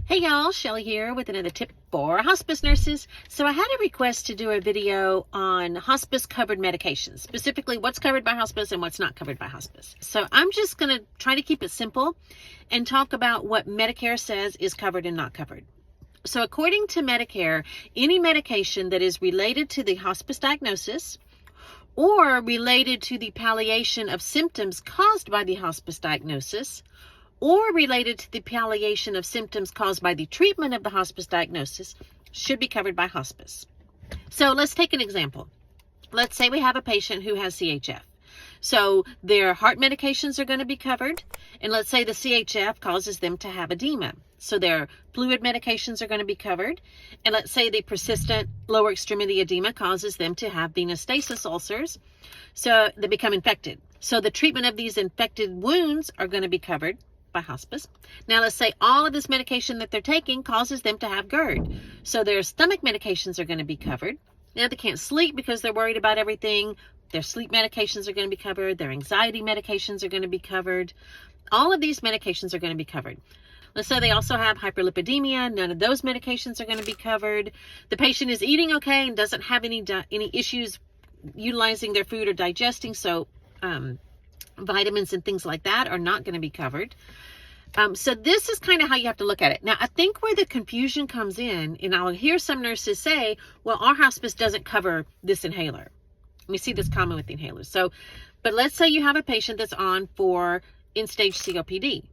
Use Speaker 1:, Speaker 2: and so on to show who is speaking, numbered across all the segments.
Speaker 1: Hey y'all, Shelly here with another tip for hospice nurses. So I had a request to do a video on hospice covered medications, specifically what's covered by hospice and what's not covered by hospice. So I'm just going to try to keep it simple and talk about what Medicare says is covered and not covered. So according to Medicare, any medication that is related to the hospice diagnosis or related to the palliation of symptoms caused by the hospice diagnosis, or related to the palliation of symptoms caused by the treatment of the hospice diagnosis should be covered by hospice. So let's take an example. Let's say we have a patient who has CHF. So their heart medications are going to be covered, and let's say the CHF causes them to have edema. So their fluid medications are going to be covered, and let's say the persistent lower extremity edema causes them to have venous stasis ulcers, so they become infected. So the treatment of these infected wounds are going to be covered by hospice. Now let's say all of this medication that they're taking causes them to have GERD. So their stomach medications are going to be covered. Now they can't sleep because they're worried about everything. Their sleep medications are going to be covered. Their anxiety medications are going to be covered. All of these medications are going to be covered. Let's say they also have hyperlipidemia. None of those medications are going to be covered. The patient is eating okay and doesn't have any issues utilizing their food or digesting. So vitamins and things like that are not going to be covered. So this is kind of how you have to look at it. Now, I think where the confusion comes in, and I'll hear some nurses say, well, our hospice doesn't cover this inhaler. We see this common with inhalers. So, but let's say you have a patient that's on for end-stage COPD,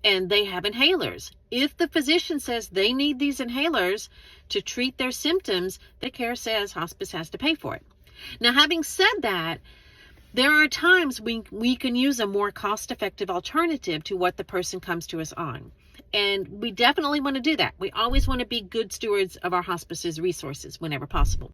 Speaker 1: and they have inhalers. If the physician says they need these inhalers to treat their symptoms, Medicare says hospice has to pay for it. Now, having said that, there are times we can use a more cost-effective alternative to what the person comes to us on. And we definitely want to do that. We always want to be good stewards of our hospice's resources whenever possible.